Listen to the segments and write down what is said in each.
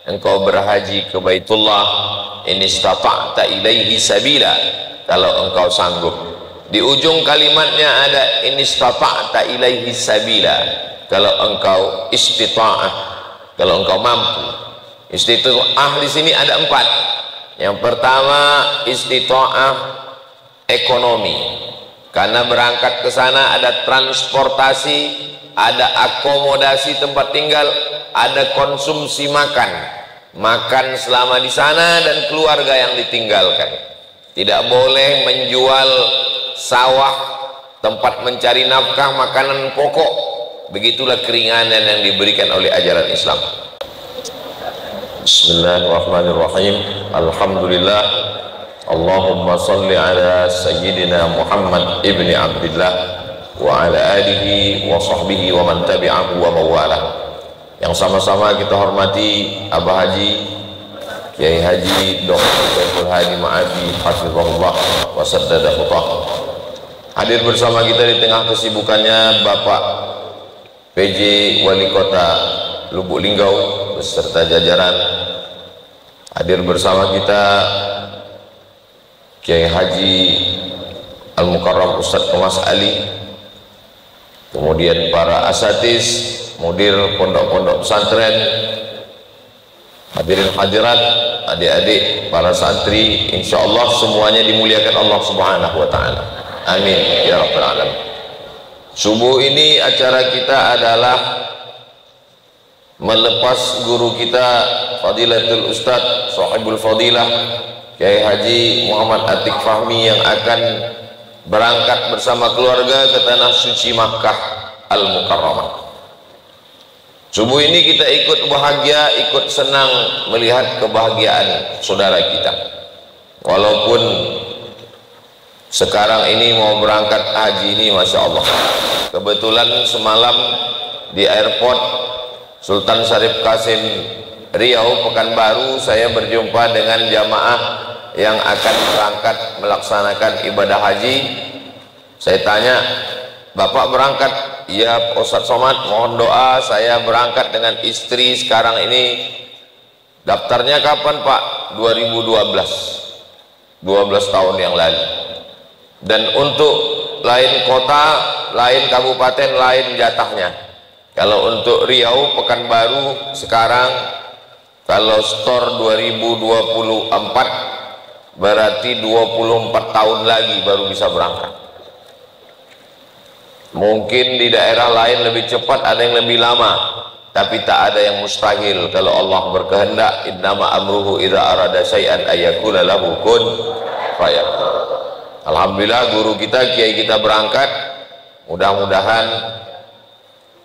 engkau berhaji ke Baitullah, in istata'ta ilaihi sabila, kalau engkau sanggup. Di ujung kalimatnya ada in istata'ta ilaihi sabila, kalau engkau istita'ah, kalau engkau mampu. Istita'ah di sini ada 4. Yang pertama istita'ah ekonomi, karena berangkat ke sana ada transportasi, ada akomodasi tempat tinggal, ada konsumsi makan selama di sana, dan keluarga yang ditinggalkan. Tidak boleh menjual sawah, tempat mencari nafkah, makanan pokok. Begitulah keringanan yang diberikan oleh ajaran Islam. Bismillahirrahmanirrahim. Alhamdulillah, Allahumma salli ala sayyidina Muhammad ibni Abdillah wa ala alihi wa sahbihi wa man tabi'ahu wa mawalah. Yang sama-sama kita hormati Abah Haji Kiai Haji Dr. Saiful Hadi Ma'abi hafizahullah wa saddada khutah. Hadir bersama kita di tengah kesibukannya Bapak PJ Wali Kota Lubuk Linggau beserta jajaran. Hadir bersama kita Kiai Haji Al-Mukarram Ustadz Kemas Ali, kemudian para asatiz, mudir pondok-pondok pesantren, hadirin hadirat, adik-adik, para santri, insyaallah semuanya dimuliakan Allah Subhanahu wa taala. Amin ya rabbal alamin. Subuh ini acara kita adalah melepas guru kita Fadilatul Ustadz Sahibul Fadilah Kiai Haji Muhammad Atiq Fahmi yang akan berangkat bersama keluarga ke tanah suci Makkah Al-Mukarramah. Subuh ini kita ikut bahagia, ikut senang melihat kebahagiaan saudara kita. Walaupun sekarang ini mau berangkat haji ini, Masya Allah, kebetulan semalam di airport Sultan Syarif Kasim Riau Pekanbaru saya berjumpa dengan jamaah yang akan berangkat melaksanakan ibadah haji. Saya tanya, Bapak berangkat? Ya Ustadz Somad, mohon doa, saya berangkat dengan istri sekarang ini. Daftarnya kapan Pak? 2012, 12 tahun yang lalu. Dan untuk lain kota, lain kabupaten, lain jatahnya. Kalau untuk Riau Pekanbaru sekarang, kalau store 2024 berarti 24 tahun lagi baru bisa berangkat. Mungkin di daerah lain lebih cepat, ada yang lebih lama, tapi tak ada yang mustahil kalau Allah berkehendak. Innama amruhu idza arada syai'an ayyakula lahu kun fayakun. Alhamdulillah guru kita, kiai kita berangkat. Mudah-mudahan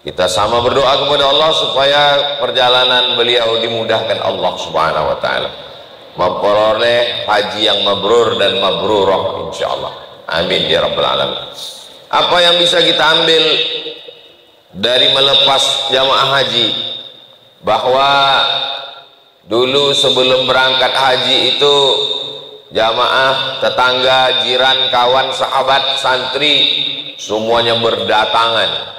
kita sama berdoa kepada Allah supaya perjalanan beliau dimudahkan Allah Subhanahu wa taala, memperoleh haji yang mabrur dan mabrurah insyaallah. Amin ya rabbal alamin. Apa yang bisa kita ambil dari melepas jamaah haji? Bahwa dulu sebelum berangkat haji itu jamaah, tetangga, jiran, kawan, sahabat, santri semuanya berdatangan.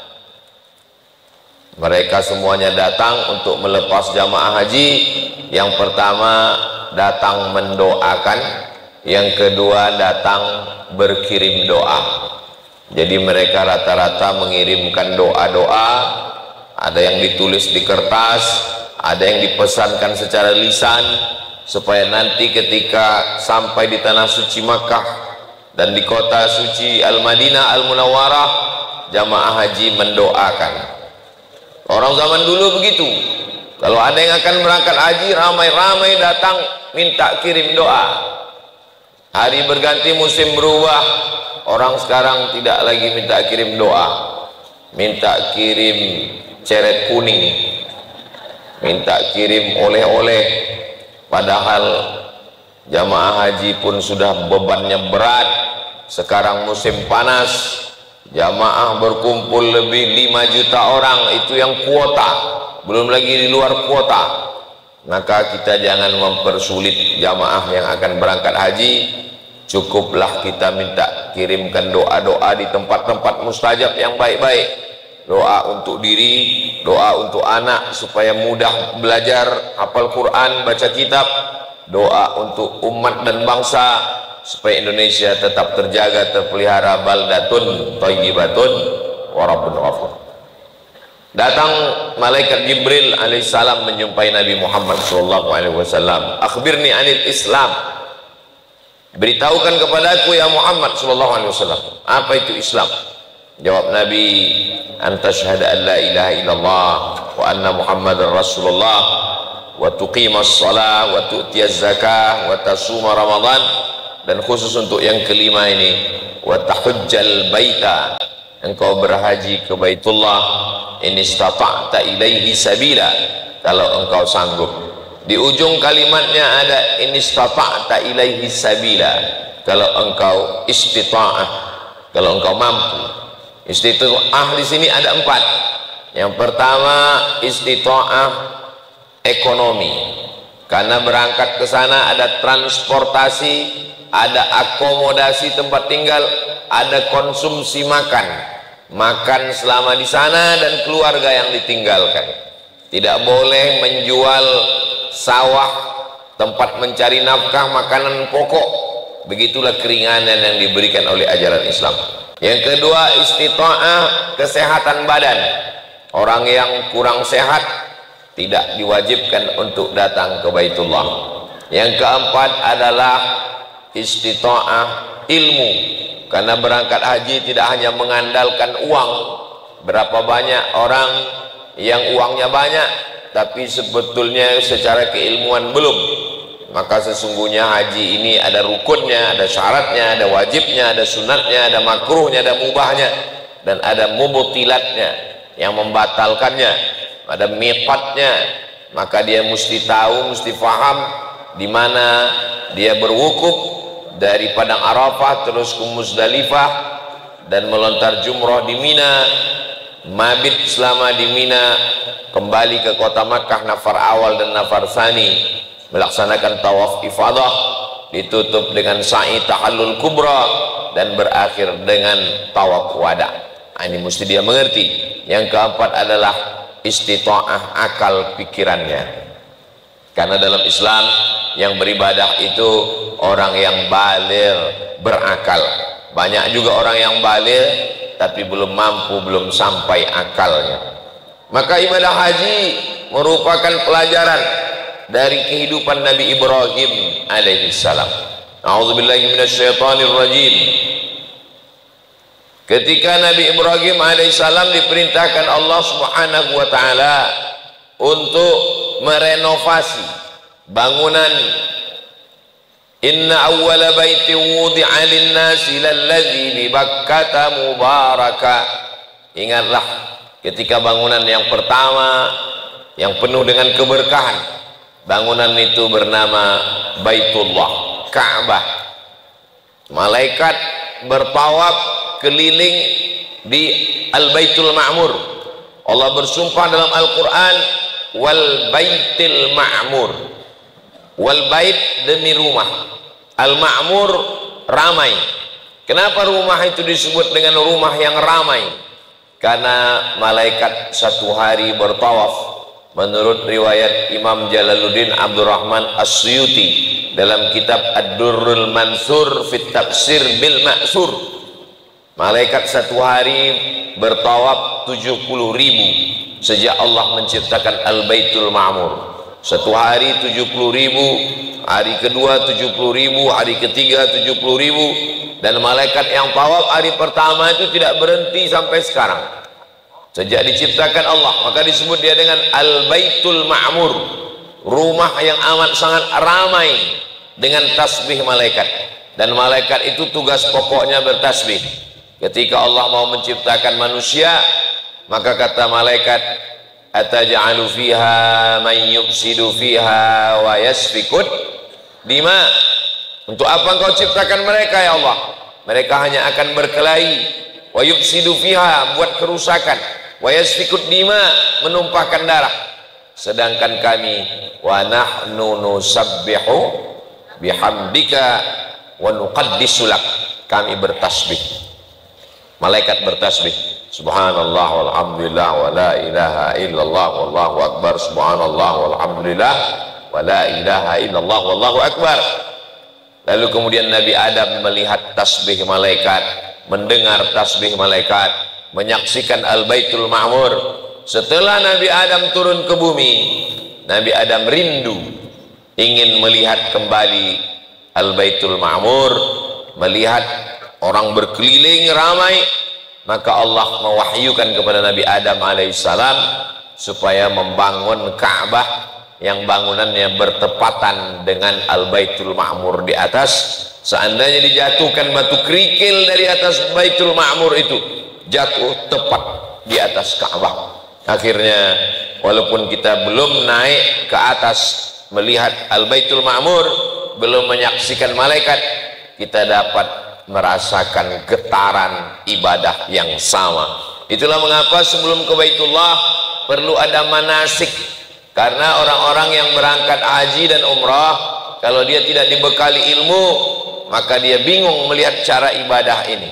Mereka semuanya datang untuk melepas jamaah haji. Yang pertama datang mendoakan, yang kedua datang berkirim doa. Jadi mereka rata-rata mengirimkan doa-doa, ada yang ditulis di kertas, ada yang dipesankan secara lisan, supaya nanti ketika sampai di tanah suci Makkah dan di kota suci Al-Madinah Al-Munawwarah, jamaah haji mendoakan. Orang zaman dulu begitu, kalau ada yang akan berangkat haji, ramai-ramai datang minta kirim doa. Hari berganti, musim berubah, orang sekarang tidak lagi minta kirim doa, minta kirim ceret kuning, minta kirim oleh-oleh. Padahal jamaah haji pun sudah bebannya berat. Sekarang musim panas, jamaah berkumpul lebih 5 juta orang, itu yang kuota, belum lagi di luar kuota. Maka kita jangan mempersulit jamaah yang akan berangkat haji. Cukuplah kita minta kirimkan doa-doa di tempat-tempat mustajab yang baik-baik. doa untuk diri, doa untuk anak supaya mudah belajar, hafal Quran, baca kitab, doa untuk umat dan bangsa supaya Indonesia tetap terjaga, terpelihara, baldatun thayyibatun wa rabbun ghafur. Datang malaikat Jibril alaihissalam menjumpai Nabi Muhammad sallallahu alaihi wasallam. Akhbirni anil Islam. Beritahukan kepadaku ya Muhammad sallallahu alaihi wasallam, apa itu Islam? Jawab Nabi, anta syahada an la ilaha illallah wa anna Muhammadar Rasulullah wa tuqimas shalah wa tu'tiyaz zakah wa tasuma Ramadan, dan khusus untuk yang kelima ini, wa tahujjal baita, engkau berhaji ke Baitullah, in istata'ta ilaihi sabila, kalau engkau sanggup. Di ujung kalimatnya ada in istata'ta ilaihi sabila, kalau engkau istita'ah, kalau engkau mampu. Istita'ah di sini ada 4. Yang pertama istita'ah ekonomi, karena berangkat ke sana ada transportasi, ada akomodasi tempat tinggal, ada konsumsi makan selama di sana, dan keluarga yang ditinggalkan. Tidak boleh menjual sawah, tempat mencari nafkah, makanan pokok. Begitulah keringanan yang diberikan oleh ajaran Islam. Yang kedua istita'ah kesehatan badan. Orang yang kurang sehat tidak diwajibkan untuk datang ke Baitullah. Yang keempat adalah istita'ah ilmu, karena berangkat haji tidak hanya mengandalkan uang. Berapa banyak orang yang uangnya banyak tapi sebetulnya secara keilmuan belum. Maka sesungguhnya haji ini ada rukunnya, ada syaratnya, ada wajibnya, ada sunatnya, ada makruhnya, ada mubahnya, dan ada mubtilatnya yang membatalkannya, ada miqatnya. Maka dia mesti tahu, mesti faham di mana dia berwukuf dari Padang Arafah terus ke Muzdalifah dan melontar jumrah di Mina, mabit selama di Mina, kembali ke kota Makkah nafar awal dan nafar tsani, melaksanakan tawaf ifadah, ditutup dengan sa'i tahallul kubra, dan berakhir dengan tawaf wada. Ini mesti dia mengerti. Yang keempat adalah istita'ah akal pikirannya, karena dalam Islam yang beribadah itu orang yang baligh, berakal. Banyak juga orang yang baligh tapi belum mampu, belum sampai akalnya. Maka ibadah haji merupakan pelajaran dari kehidupan Nabi Ibrahim alaihissalam. A'udzubillahi minasyaitonir rajim. Ketika Nabi Ibrahim alaihissalam diperintahkan Allah Subhanahu wa taala untuk merenovasi bangunan, inna awwala baitin wudi'a lin-nasi lalladzi bi Bakkata mubaraka. Ingatlah ketika bangunan yang pertama yang penuh dengan keberkahan, bangunan itu bernama Baitullah, Ka'bah. Malaikat bertawaf keliling di Al-Baitul Ma'mur. Allah bersumpah dalam Al-Quran, wal baitil ma'mur. Wal bait demi rumah, al-ma'mur ramai. Kenapa rumah itu disebut dengan rumah yang ramai? Karena malaikat satu hari bertawaf. Menurut riwayat Imam Jalaluddin Abdurrahman As-Suyuti dalam kitab Ad-Durrul Mansur fit Tafsir bil Ma'sur, malaikat satu hari bertawaf 70.000 sejak Allah menciptakan Al-Baitul Ma'mur. Satu hari 70.000, hari kedua 70.000, hari ketiga 70.000, dan malaikat yang tawaf hari pertama itu tidak berhenti sampai sekarang. Sejak diciptakan Allah, maka disebut dia dengan Al-Baitul Ma'mur, rumah yang amat sangat ramai dengan tasbih malaikat. Dan malaikat itu tugas pokoknya bertasbih. Ketika Allah mau menciptakan manusia, maka kata malaikat, ataj'alu fiha man yufsidu fiha wa yasfikut dima. Untuk apa engkau ciptakan mereka ya Allah? Mereka hanya akan berkelahi, wa yufsidu fiha, buat kerusakan, wa yasfikut dima, menumpahkan darah. Sedangkan kami, wa nahnu nusabbihu bihamdika wa nuqaddisu lak, kami bertasbih. Malaikat bertasbih, subhanallah walhamdulillah wa la ilaha illallah wallahu akbar, subhanallah walhamdulillah wa la ilaha illallah wallahu akbar. Lalu kemudian Nabi Adam melihat tasbih malaikat, mendengar tasbih malaikat, menyaksikan Al-Baitul Ma'mur. Setelah Nabi Adam turun ke bumi, Nabi Adam rindu ingin melihat kembali Al-Baitul Ma'mur, melihat orang berkeliling ramai. Maka Allah mewahyukan kepada Nabi Adam alaihissalam supaya membangun Ka'bah yang bangunannya bertepatan dengan Al-Baitul Ma'mur di atas. Seandainya dijatuhkan batu kerikil dari atas Baitul Ma'mur itu, jatuh tepat di atas Ka'bah. Akhirnya walaupun kita belum naik ke atas melihat Al-Baitul Ma'mur, belum menyaksikan malaikat, kita dapat merasakan getaran ibadah yang sama. Itulah mengapa sebelum ke Baitullah perlu ada manasik. Karena orang-orang yang berangkat haji dan umrah, kalau dia tidak dibekali ilmu, maka dia bingung melihat cara ibadah ini.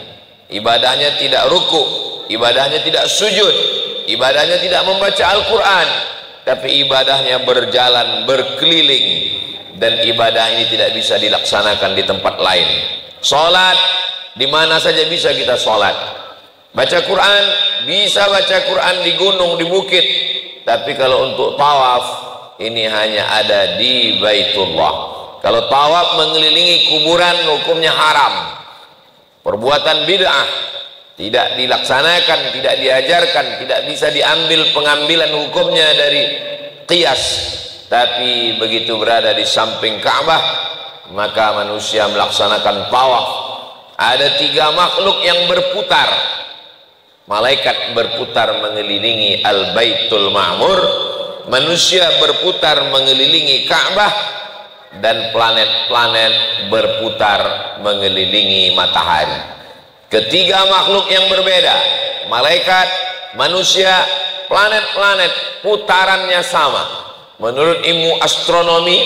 Ibadahnya tidak ruku, ibadahnya tidak sujud, ibadahnya tidak membaca Al-Quran, tapi ibadahnya berjalan, berkeliling, dan ibadah ini tidak bisa dilaksanakan di tempat lain. Sholat, di mana saja bisa kita sholat. Baca Quran, bisa baca Quran di gunung, di bukit. Tapi kalau untuk tawaf, ini hanya ada di Baitullah. Kalau tawaf mengelilingi kuburan, hukumnya haram, perbuatan bid'ah, tidak dilaksanakan, tidak diajarkan, tidak bisa diambil pengambilan hukumnya dari qiyas. Tapi begitu berada di samping Ka'bah, maka manusia melaksanakan tawaf. Ada 3 makhluk yang berputar. Malaikat berputar mengelilingi Al-Baitul Ma'mur, manusia berputar mengelilingi Ka'bah, dan planet-planet berputar mengelilingi matahari. Ketiga makhluk yang berbeda, malaikat, manusia, planet-planet, putarannya sama. Menurut ilmu astronomi,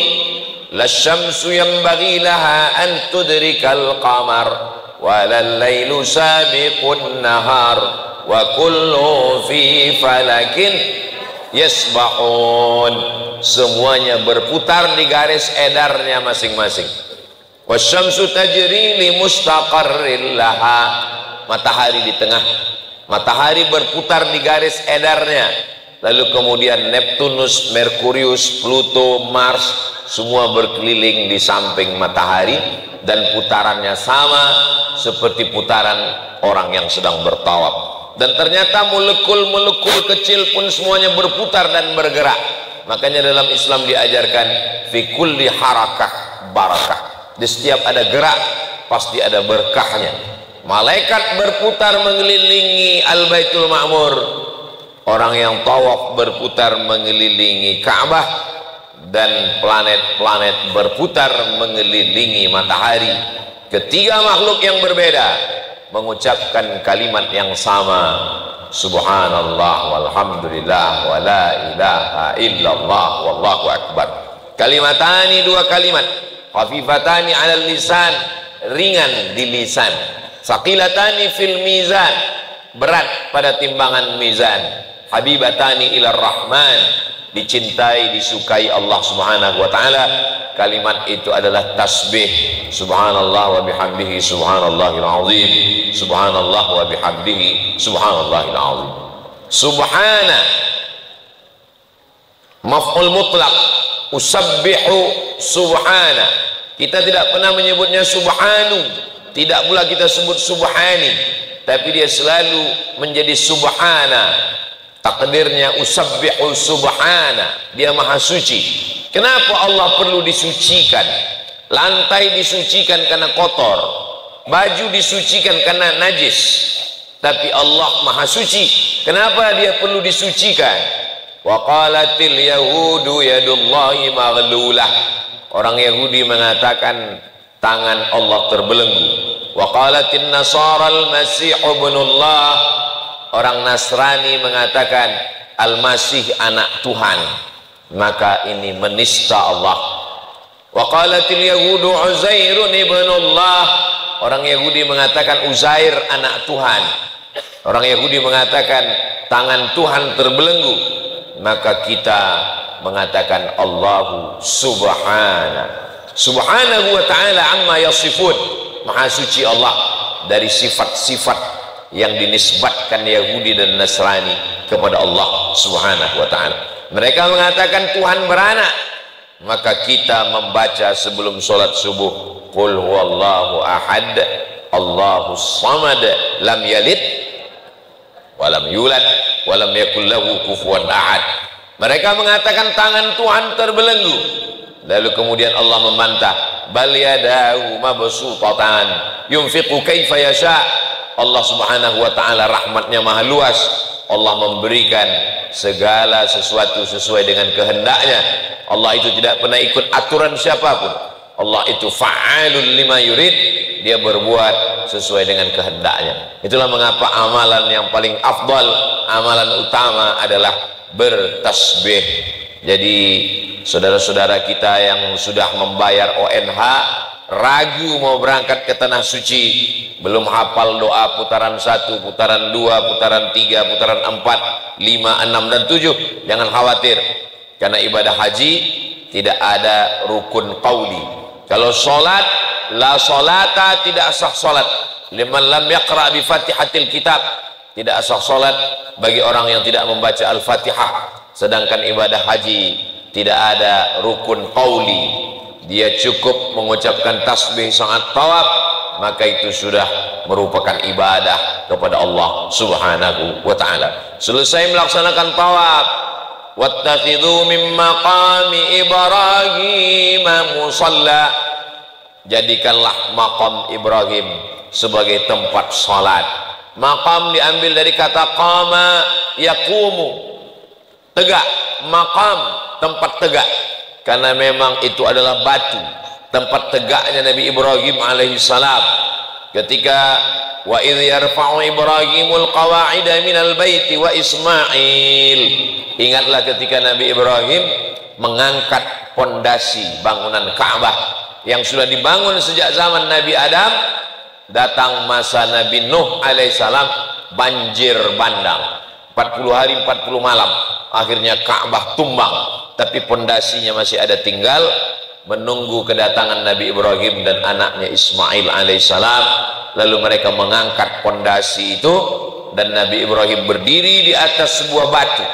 la syamsu yanbaghi laha an tudrikal qamar wa lal lailu sabiqun nahar wa kullu fi falakin yasbahun. Semuanya berputar di garis edarnya masing-masing. Wasyamsu tajri li mustaqarril laha. Matahari di tengah, matahari berputar di garis edarnya. Lalu kemudian Neptunus, Merkurius, Pluto, Mars, semua berkeliling di samping matahari, dan putarannya sama seperti putaran orang yang sedang bertawaf. Dan ternyata molekul-molekul kecil pun semuanya berputar dan bergerak. Makanya dalam Islam diajarkan fi kulli harakah barakah. Di setiap ada gerak pasti ada berkahnya. Malaikat berputar mengelilingi Al-Baitul Ma'mur, orang yang tawaf berputar mengelilingi Ka'bah, dan planet-planet berputar mengelilingi matahari. Ketiga makhluk yang berbeda mengucapkan kalimat yang sama, subhanallah walhamdulillah wa la ilaha illallah wallahu akbar. Kalimatani, 2 kalimat, khafifatani 'alal lisan, ringan di lisan, saqilatani fil mizan, berat pada timbangan mizan, habibatani ilar rahman, dicintai, disukai Allah Subhanahu wa taala. Kalimat itu adalah tasbih, subhanallah wa bihamdihi subhanallahil azim, subhanallah wa bihamdihi subhanallahil azim. Subhana maf'ul mutlaq, usabbihu subhana. Kita tidak pernah menyebutnya subhanu, tidak pula kita sebut subhani, tapi dia selalu menjadi subhana. Takdirnya usabbihu subhana, dia maha suci. Kenapa Allah perlu disucikan? Lantai disucikan karena kotor, baju disucikan karena najis, tapi Allah maha suci. Kenapa dia perlu disucikan? Wa qalatil yahudu yadullahi maghlulah. Orang Yahudi mengatakan tangan Allah terbelenggu. Wa qalatin nasara al-masih ibnullah. Orang Nasrani mengatakan Al-Masih anak Tuhan. Maka ini menista Allah. Wa qalatil yahudu Uzairun ibnullah. Orang Yahudi mengatakan Uzair anak Tuhan. Orang Yahudi mengatakan tangan Tuhan terbelenggu, maka kita mengatakan Allahu subhanahu wa ta'ala amma yasifun, maha suci Allah dari sifat-sifat yang dinisbatkan Yahudi dan Nasrani kepada Allah subhanahu wa ta'ala. Mereka mengatakan Tuhan beranak, maka kita membaca sebelum sholat subuh qul huwallahu ahad Allahus samad lam yalid walam yulad walam yakul lahu kufuwan ahad. Mereka mengatakan tangan Tuhan terbelenggu, lalu kemudian Allah membantah bal yadahu mabsutatan yunfiqu kaifa yasha. Allah subhanahu wa ta'ala rahmatnya maha luas, Allah memberikan segala sesuatu sesuai dengan kehendaknya. Allah itu tidak pernah ikut aturan siapapun. Allah itu fa'alul lima yurid, dia berbuat sesuai dengan kehendaknya. Itulah mengapa amalan yang paling afdal, amalan utama adalah bertasbih. Jadi saudara-saudara kita yang sudah membayar ONH, ragu mau berangkat ke tanah suci, belum hafal doa putaran 1, putaran 2, putaran 3, putaran 4, 5, 6 dan 7, jangan khawatir, karena ibadah haji tidak ada rukun qauli. Kalau sholat, la sholata, tidak sah sholat liman lam yaqra bi fatihatil kitab, tidak sah sholat bagi orang yang tidak membaca al-fatihah. Sedangkan ibadah haji tidak ada rukun qauli, dia cukup mengucapkan tasbih saat tawaf, maka itu sudah merupakan ibadah kepada Allah subhanahu wa ta'ala. Selesai melaksanakan tawaf, wattakhidhu min maqami Ibrahim musalla, jadikanlah maqam Ibrahim sebagai tempat salat. Maqam diambil dari kata qama yaqumu, tegak. Maqam tempat tegak, karena memang itu adalah batu tempat tegaknya Nabi Ibrahim alaihissalam. Ketika wa idh yarfa'u Ibrahimul qawa'ida minal baiti wa Ismail, ingatlah ketika Nabi Ibrahim mengangkat pondasi bangunan Ka'bah yang sudah dibangun sejak zaman Nabi Adam. Datang masa Nabi Nuh alaihissalam, banjir bandang 40 hari 40 malam, akhirnya Ka'bah tumbang, tapi pondasinya masih ada tinggal, menunggu kedatangan Nabi Ibrahim dan anaknya Ismail alaihissalam. Lalu mereka mengangkat pondasi itu, dan Nabi Ibrahim berdiri di atas sebuah batu,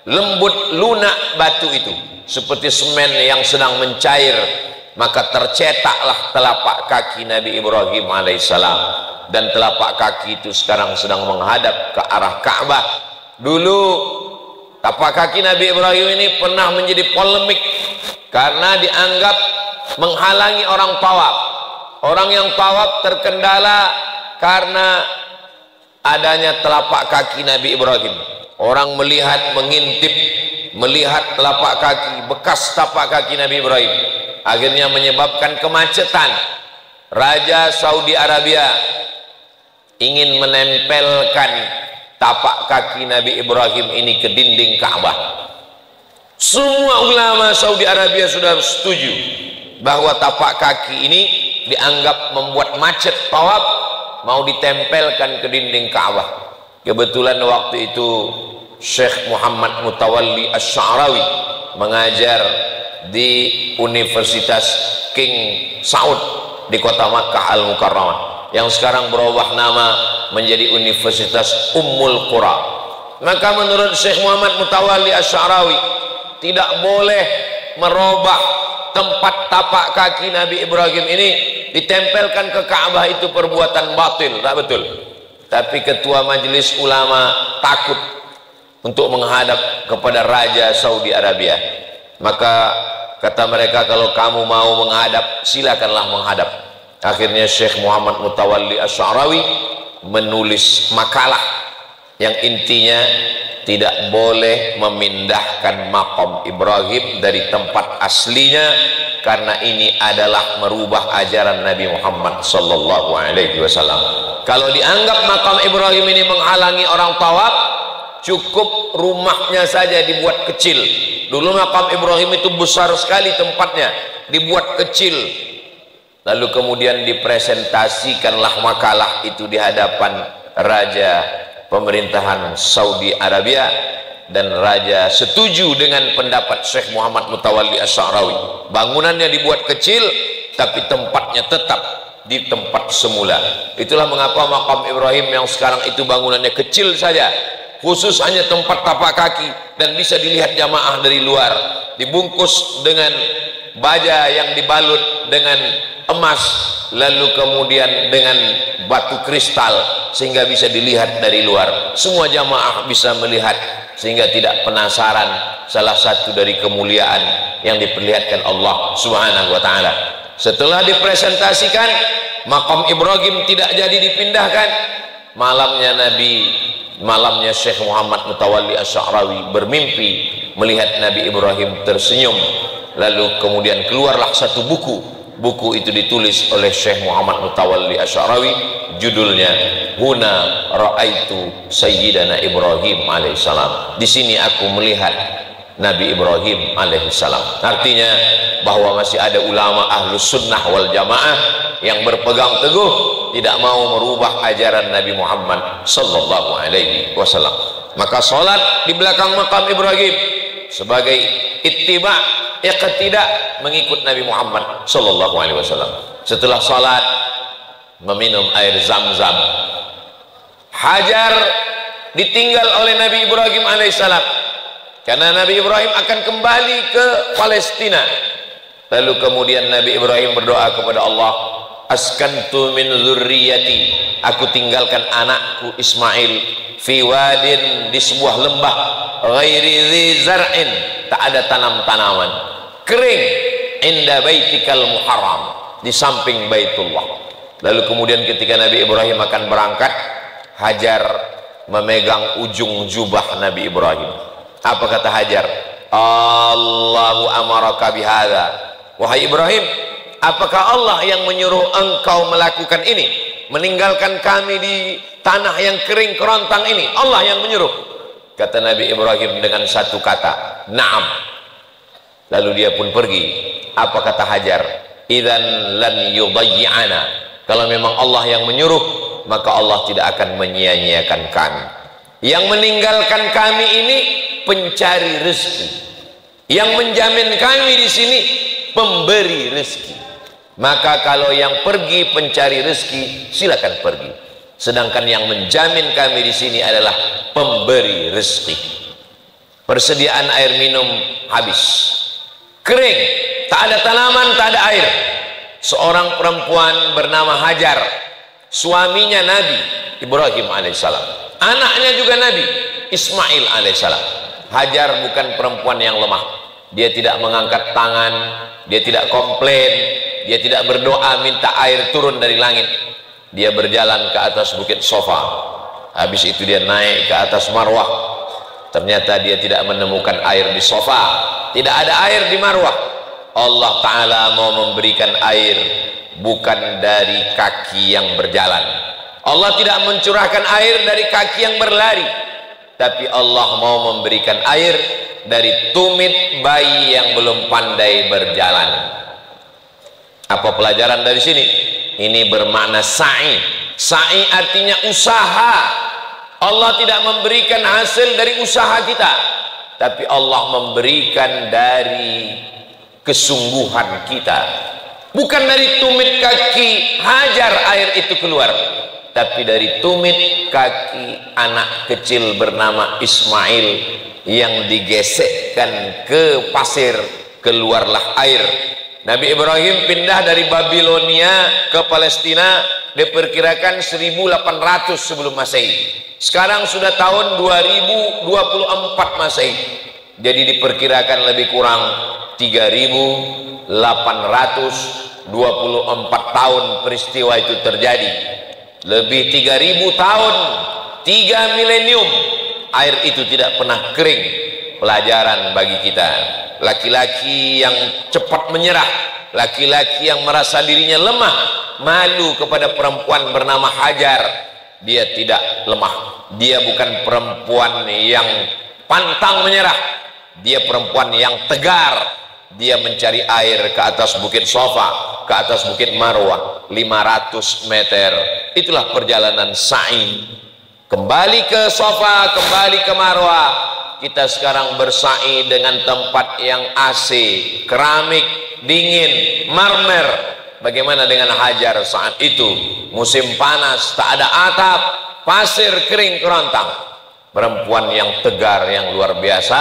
lembut lunak batu itu seperti semen yang sedang mencair. Maka tercetaklah telapak kaki Nabi Ibrahim alaihissalam, dan telapak kaki itu sekarang sedang menghadap ke arah Ka'bah. Dulu tapak kaki Nabi Ibrahim ini pernah menjadi polemik karena dianggap menghalangi orang tawaf. Orang yang tawaf terkendala karena adanya telapak kaki Nabi Ibrahim. Orang melihat, mengintip, melihat telapak kaki, bekas tapak kaki Nabi Ibrahim, akhirnya menyebabkan kemacetan. Raja Saudi Arabia ingin menempelkan tapak kaki Nabi Ibrahim ini ke dinding Ka'bah. Semua ulama Saudi Arabia sudah setuju bahwa tapak kaki ini dianggap membuat macet tawaf, mau ditempelkan ke dinding Ka'bah. Kebetulan waktu itu Syekh Muhammad Mutawalli Asy-Sya'rawi mengajar di Universitas King Saud di kota Makkah Al-Mukarramah, yang sekarang berubah nama menjadi Universitas Ummul Qura. Maka menurut Syekh Muhammad Mutawalli Asy-Sya'rawi, tidak boleh merubah tempat tapak kaki Nabi Ibrahim ini ditempelkan ke Ka'bah, itu perbuatan batil, tak betul. Tapi ketua majelis ulama takut untuk menghadap kepada Raja Saudi Arabia. Maka kata mereka, kalau kamu mau menghadap, silakanlah menghadap. Akhirnya Syekh Muhammad Mutawalli Asy-Sya'rawi menulis makalah yang intinya tidak boleh memindahkan maqam Ibrahim dari tempat aslinya, karena ini adalah merubah ajaran Nabi Muhammad sallallahu alaihi wasallam. Kalau dianggap maqam Ibrahim ini menghalangi orang tawaf, cukup rumahnya saja dibuat kecil. Dulu maqam Ibrahim itu besar sekali tempatnya, dibuat kecil. Lalu kemudian dipresentasikanlah makalah itu di hadapan raja pemerintahan Saudi Arabia, dan raja setuju dengan pendapat Syekh Muhammad Mutawalli Asy'arawi. Bangunannya dibuat kecil tapi tempatnya tetap di tempat semula. Itulah mengapa makam Ibrahim yang sekarang itu bangunannya kecil saja, khusus hanya tempat tapak kaki, dan bisa dilihat jamaah dari luar, dibungkus dengan baja yang dibalut dengan emas, lalu kemudian dengan batu kristal, sehingga bisa dilihat dari luar. Semua jamaah bisa melihat, sehingga tidak penasaran. Salah satu dari kemuliaan yang diperlihatkan Allah Subhanahu wa ta'ala. Setelah dipresentasikan, makam Ibrahim tidak jadi dipindahkan. Malamnya Syekh Muhammad Mutawalli Asy'arawi bermimpi melihat Nabi Ibrahim tersenyum. Lalu kemudian keluarlah satu buku. Buku itu ditulis oleh Syekh Muhammad Mutawalli Asy'arawi, judulnya Huna Ra'aitu Sayyidana Ibrahim alaihissalam. Di sini aku melihat Nabi Ibrahim alaihissalam. Artinya bahwa masih ada ulama ahlus sunnah wal jamaah yang berpegang teguh tidak mau merubah ajaran Nabi Muhammad sallallahu alaihi wasallam. Maka salat di belakang makam Ibrahim sebagai ittiba, iqtida, mengikut Nabi Muhammad sallallahu alaihi wasallam. Setelah salat meminum air Zam-Zam. Hajar ditinggal oleh Nabi Ibrahim alaihissalam karena Nabi Ibrahim akan kembali ke Palestina. Lalu kemudian Nabi Ibrahim berdoa kepada Allah, askantu min dzurriyyati, aku tinggalkan anakku Ismail fi wadin, di sebuah lembah, ghairi dzi zar'in, tak ada tanam-tanaman, kering, inda baitikal muharram, di samping Baitullah. Lalu kemudian ketika Nabi Ibrahim akan berangkat, Hajar memegang ujung jubah Nabi Ibrahim. Apa kata Hajar? Allahu amaraka bihadza. Wahai Ibrahim, apakah Allah yang menyuruh engkau melakukan ini, meninggalkan kami di tanah yang kering kerontang ini? Allah yang menyuruh. Kata Nabi Ibrahim dengan satu kata, na'am. Lalu dia pun pergi. Apa kata Hajar? Idzan lan yudayyi'ana. Kalau memang Allah yang menyuruh, maka Allah tidak akan menyia-nyiakan kami. Yang meninggalkan kami ini pencari rezeki, yang menjamin kami di sini pemberi rezeki. Maka kalau yang pergi pencari rezeki, silakan pergi. Sedangkan yang menjamin kami di sini adalah pemberi rezeki. Persediaan air minum habis, kering, tak ada tanaman, tak ada air. Seorang perempuan bernama Hajar, suaminya Nabi Ibrahim alaihissalam, anaknya juga Nabi Ismail alaihissalam. Hajar bukan perempuan yang lemah. Dia tidak mengangkat tangan, dia tidak komplain, dia tidak berdoa minta air turun dari langit. Dia berjalan ke atas bukit Sofa. Habis itu dia naik ke atas Marwah. Ternyata dia tidak menemukan air di Sofa, tidak ada air di Marwah. Allah Ta'ala mau memberikan air bukan dari kaki yang berjalan. Allah tidak mencurahkan air dari kaki yang berlari, tapi Allah mau memberikan air dari tumit bayi yang belum pandai berjalan. Apa pelajaran dari sini? Ini bermakna sa'i. Sa'i artinya usaha. Allah tidak memberikan hasil dari usaha kita, tapi Allah memberikan dari kesungguhan kita. Bukan dari tumit kaki Hajar air itu keluar, tapi dari tumit kaki anak kecil bernama Ismail yang digesekkan ke pasir, keluarlah air. Nabi Ibrahim pindah dari Babilonia ke Palestina diperkirakan 1800 sebelum Masehi. Sekarang sudah tahun 2024 Masehi. Jadi diperkirakan lebih kurang 3.824 tahun peristiwa itu terjadi. Lebih 3.000 tahun, 3 milenium, air itu tidak pernah kering. Pelajaran bagi kita. Laki-laki yang cepat menyerah, laki-laki yang merasa dirinya lemah, malu kepada perempuan bernama Hajar. Dia tidak lemah, dia bukan perempuan yang pantang menyerah, dia perempuan yang tegar. Dia mencari air ke atas bukit Sofa, ke atas bukit Marwah, 500 meter. Itulah perjalanan sa'i kembali ke Safa, kembali ke Marwah. Kita sekarang bersa'i dengan tempat yang AC, keramik, dingin, marmer. Bagaimana dengan Hajar saat itu? Musim panas, tak ada atap, pasir kering kerontang. Perempuan yang tegar, yang luar biasa,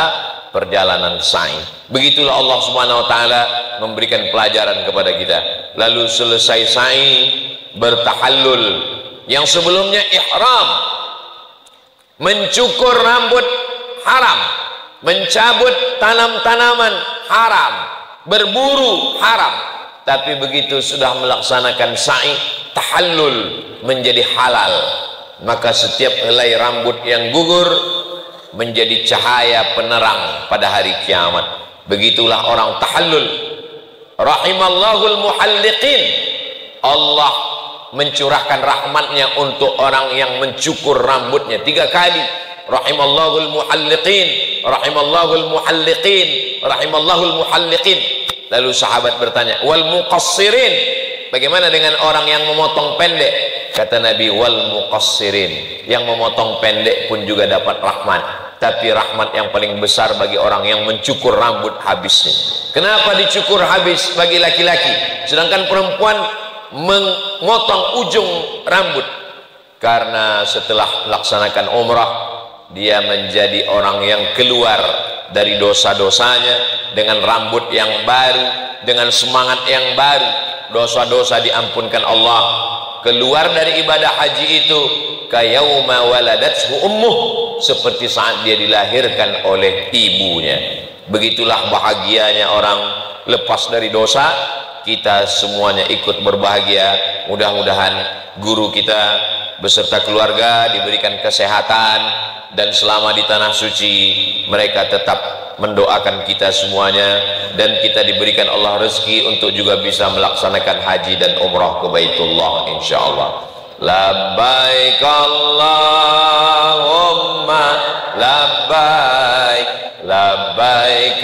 perjalanan sa'i. Begitulah Allah Subhanahu wa taala memberikan pelajaran kepada kita. Lalu selesai sa'i, bertahallul. Yang sebelumnya ihram, mencukur rambut haram, mencabut tanam-tanaman haram, berburu haram. Tapi begitu sudah melaksanakan sa'i, tahallul, menjadi halal. Maka setiap helai rambut yang gugur menjadi cahaya penerang pada hari kiamat. Begitulah orang tahallul. Rahimallahul muhalliqin. Allah mencurahkan rahmatnya untuk orang yang mencukur rambutnya 3 kali. Rahimallahul muhalliqin, rahimallahul muhalliqin, rahimallahul muhalliqin. Lalu sahabat bertanya, wal muqassirin, bagaimana dengan orang yang memotong pendek? Kata Nabi, wal muqassirin, yang memotong pendek pun juga dapat rahmat. Tapi rahmat yang paling besar bagi orang yang mencukur rambut habisnya. Kenapa dicukur habis bagi laki-laki, sedangkan perempuan memotong ujung rambut? Karena setelah melaksanakan umrah, dia menjadi orang yang keluar dari dosa-dosanya dengan rambut yang baru, dengan semangat yang baru. Dosa-dosa diampunkan Allah. Keluar dari ibadah haji itu kayauma waladathu ummuh, seperti saat dia dilahirkan oleh ibunya. Begitulah bahagianya orang lepas dari dosa. Kita semuanya ikut berbahagia. Mudah-mudahan guru kita beserta keluarga diberikan kesehatan, dan selama di tanah suci mereka tetap mendoakan kita semuanya, dan kita diberikan Allah rezeki untuk juga bisa melaksanakan haji dan umrah ke Baitullah insyaallah. Labbaik Allahumma labbaik, labbaik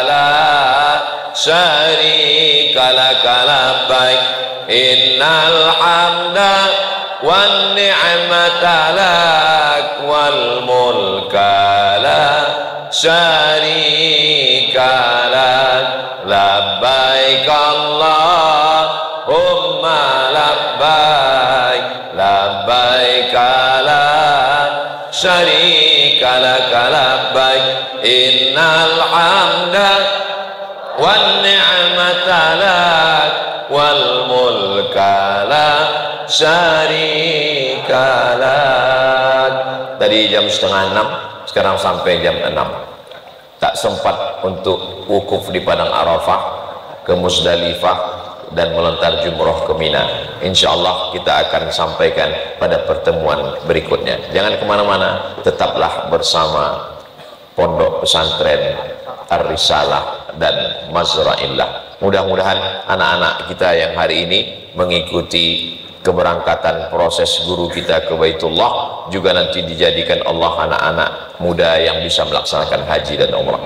la syarika lak labbaik, innal hamda wan ni'mata lak wal mulka la syarika lak, labbaik Allahumma labbaik, labbaik la syarika lak labbaik, innal hamda wan ni'mata lak wal mulka la syarika lak. Tadi jam 5:30, sekarang sampai jam 6. Tak sempat untuk wukuf di Padang Arafah, ke Musdalifah, dan melontar jumroh ke Mina. Insyaallah kita akan sampaikan pada pertemuan berikutnya. Jangan kemana-mana, tetaplah bersama Pondok Pesantren Ar-Risalah dan Mazra'illah. Mudah-mudahan anak-anak kita yang hari ini mengikuti keberangkatan proses guru kita ke Baitullah juga nanti dijadikan Allah anak-anak muda yang bisa melaksanakan haji dan umrah.